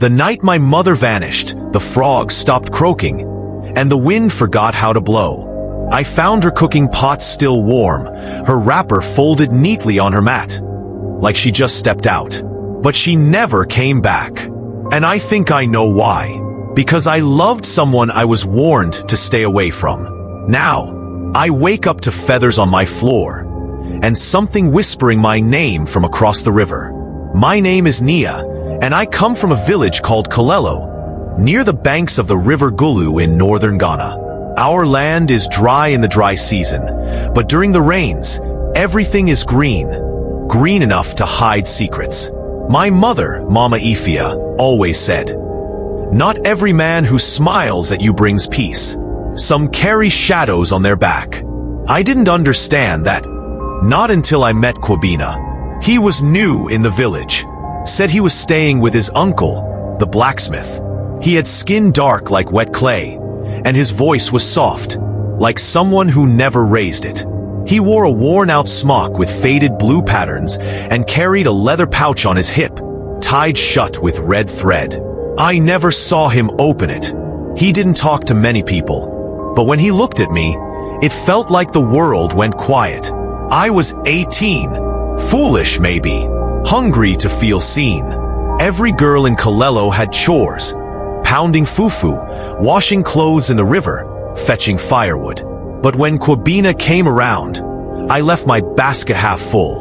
The night my mother vanished, the frogs stopped croaking, and the wind forgot how to blow. I found her cooking pot still warm, her wrapper folded neatly on her mat, like she just stepped out. But she never came back. And I think I know why. Because I loved someone I was warned to stay away from. Now, I wake up to feathers on my floor, and something whispering my name from across the river. My name is Nia, and I come from a village called Kolelo, near the banks of the River Gulu in northern Ghana. Our land is dry in the dry season, but during the rains, everything is green enough to hide secrets. My mother, Mama Ifia, always said, "Not every man who smiles at you brings peace. Some carry shadows on their back." I didn't understand that, not until I met Kwabena. He was new in the village, said he was staying with his uncle, the blacksmith. He had skin dark like wet clay, and his voice was soft, like someone who never raised it. He wore a worn-out smock with faded blue patterns and carried a leather pouch on his hip, tied shut with red thread. I never saw him open it. He didn't talk to many people, but when he looked at me, it felt like the world went quiet. I was 18, foolish maybe, hungry to feel seen. Every girl in Kolelo had chores, pounding fufu, washing clothes in the river, fetching firewood. But when Kwabena came around, I left my basket half full.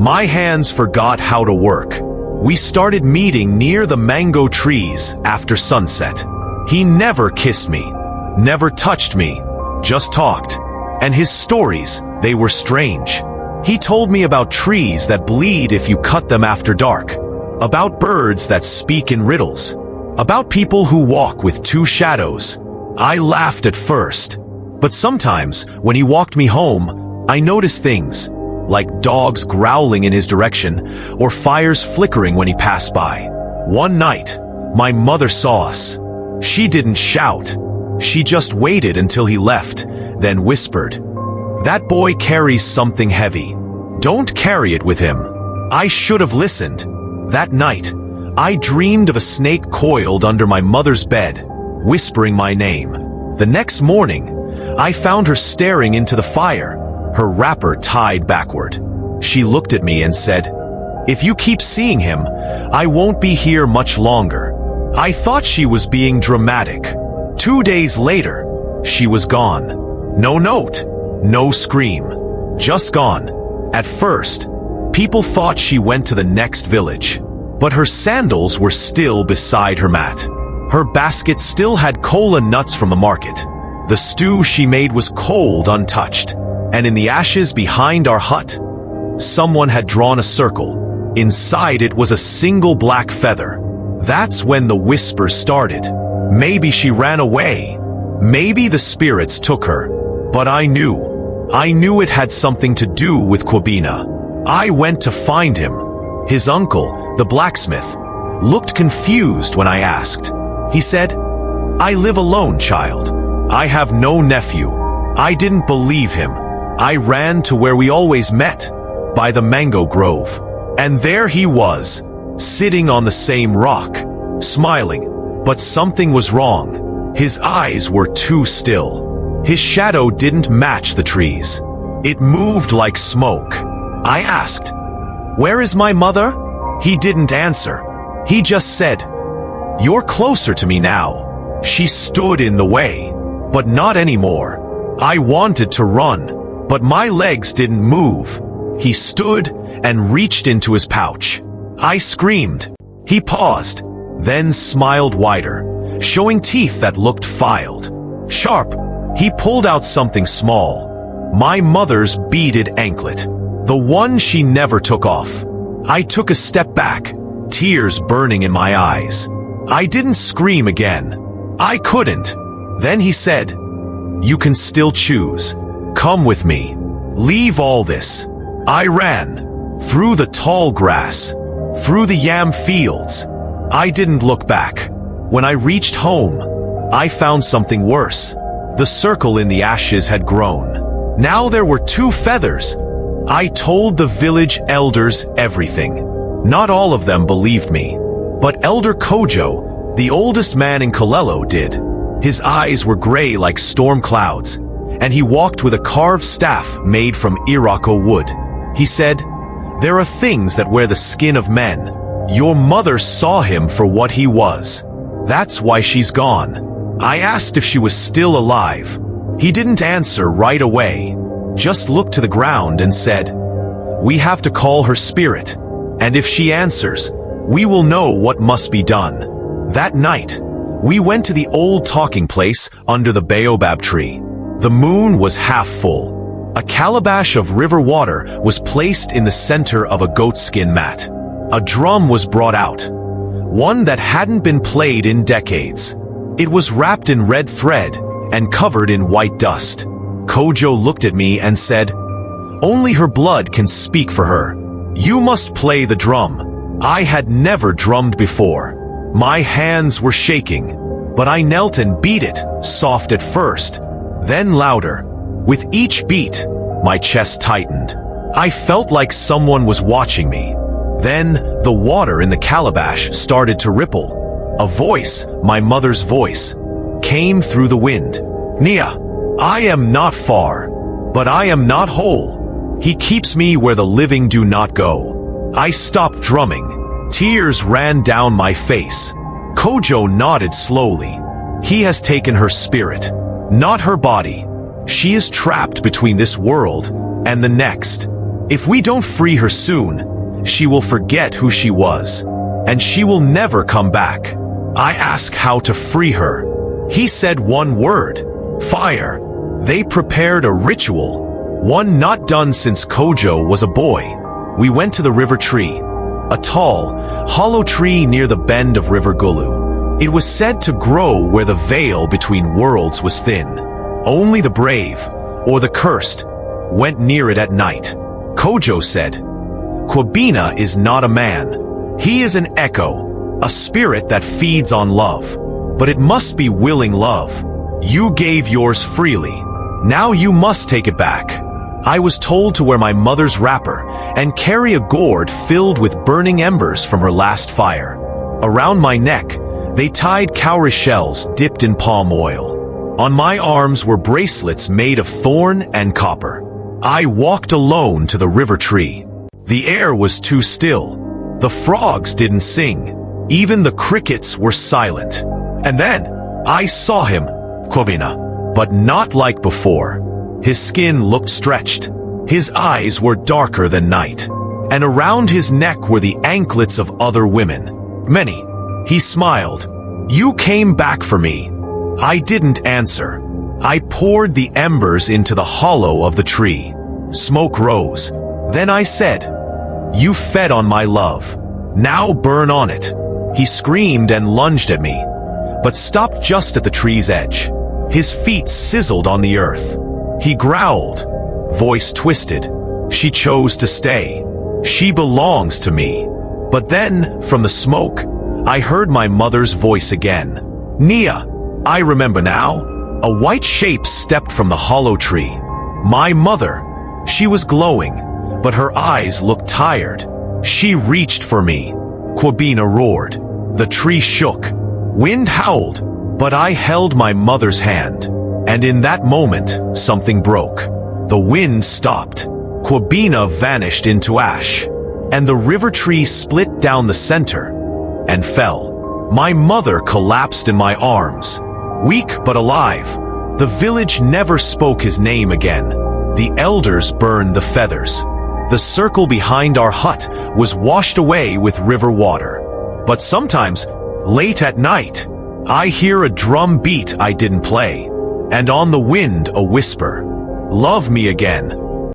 My hands forgot how to work. We started meeting near the mango trees after sunset. He never kissed me, never touched me, just talked. And his stories, they were strange. He told me about trees that bleed if you cut them after dark, about birds that speak in riddles, about people who walk with two shadows. I laughed at first, but sometimes when he walked me home, I noticed things, like dogs growling in his direction or fires flickering when he passed by. One night, my mother saw us. She didn't shout. She just waited until he left, then whispered, "That boy carries something heavy. Don't carry it with him." I should have listened. That night, I dreamed of a snake coiled under my mother's bed, whispering my name. The next morning, I found her staring into the fire, her wrapper tied backward. She looked at me and said, "If you keep seeing him, I won't be here much longer." I thought she was being dramatic. 2 days later, she was gone. No note, no scream, just gone. At first, people thought she went to the next village, but her sandals were still beside her mat. Her basket still had kola nuts from the market. The stew she made was cold, untouched, and in the ashes behind our hut, someone had drawn a circle. Inside it was a single black feather. That's when the whisper started. Maybe she ran away. Maybe the spirits took her. But I knew it had something to do with Kwabena. I went to find him. His uncle, the blacksmith, looked confused when I asked. He said, "I live alone, child. I have no nephew." I didn't believe him. I ran to where we always met, by the mango grove. And there he was, sitting on the same rock, smiling. But something was wrong. His eyes were too still. His shadow didn't match the trees. It moved like smoke. I asked, "Where is my mother?" He didn't answer. He just said, "You're closer to me now." She stood in the way, but not anymore. I wanted to run, but my legs didn't move. He stood and reached into his pouch. I screamed. He paused, then smiled wider, showing teeth that looked filed. Sharp, he pulled out something small. My mother's beaded anklet. The one she never took off. I took a step back, tears burning in my eyes. I didn't scream again. I couldn't. Then he said, "You can still choose. Come with me. Leave all this." I ran, through the tall grass, through the yam fields. I didn't look back. When I reached home, I found something worse. The circle in the ashes had grown. Now there were 2 feathers. I told the village elders everything. Not all of them believed me, But Elder Kojo, the oldest man in Kalelo, did. His eyes were gray like storm clouds, and he walked with a carved staff made from Irako wood. He said, "There are things that wear the skin of men. Your mother saw him for what he was. That's why she's gone." I asked if she was still alive. He didn't answer right away, just looked to the ground and said, "We have to call her spirit, and if she answers, we will know what must be done." That night, we went to the old talking place under the baobab tree. The moon was half full. A calabash of river water was placed in the center of a goatskin mat. A drum was brought out, one that hadn't been played in decades. It was wrapped in red thread and covered in white dust. Kojo looked at me and said, "Only her blood can speak for her. You must play the drum." I had never drummed before. My hands were shaking, but I knelt and beat it, soft at first, then louder. With each beat, my chest tightened. I felt like someone was watching me. Then, the water in the calabash started to ripple. A voice, my mother's voice, came through the wind. "Nia, I am not far, but I am not whole. He keeps me where the living do not go." I stopped drumming. Tears ran down my face. Kojo nodded slowly. "He has taken her spirit, not her body. She is trapped between this world and the next. If we don't free her soon, she will forget who she was, and she will never come back." I asked how to free her. He said one word: fire. They prepared a ritual, one not done since Kojo was a boy. We went to the river tree, a tall, hollow tree near the bend of River Gulu. It was said to grow where the veil between worlds was thin. Only the brave, or the cursed, went near it at night. Kojo said, "Kwabena is not a man. He is an echo, a spirit that feeds on love. But it must be willing love. You gave yours freely. Now you must take it back." I was told to wear my mother's wrapper and carry a gourd filled with burning embers from her last fire. Around my neck, they tied cowrie shells dipped in palm oil. On my arms were bracelets made of thorn and copper. I walked alone to the river tree. The air was too still. The frogs didn't sing. Even the crickets were silent. And then, I saw him, Kwabena, but not like before. His skin looked stretched. His eyes were darker than night. And around his neck were the anklets of other women. Many. He smiled. "You came back for me." I didn't answer. I poured the embers into the hollow of the tree. Smoke rose. Then I said, "You fed on my love. Now burn on it." He screamed and lunged at me, but stopped just at the tree's edge. His feet sizzled on the earth. He growled, voice twisted. "She chose to stay. She belongs to me." But then, from the smoke, I heard my mother's voice again. "Nia, I remember now." A white shape stepped from the hollow tree. My mother. She was glowing, but her eyes looked tired. She reached for me. Kwabena roared. The tree shook. Wind howled, but I held my mother's hand. And in that moment, something broke. The wind stopped. Kwabena vanished into ash, and the river tree split down the center and fell. My mother collapsed in my arms, weak but alive. The village never spoke his name again. The elders burned the feathers. The circle behind our hut was washed away with river water. But sometimes, late at night, I hear a drum beat I didn't play, and on the wind a whisper, "Love me again."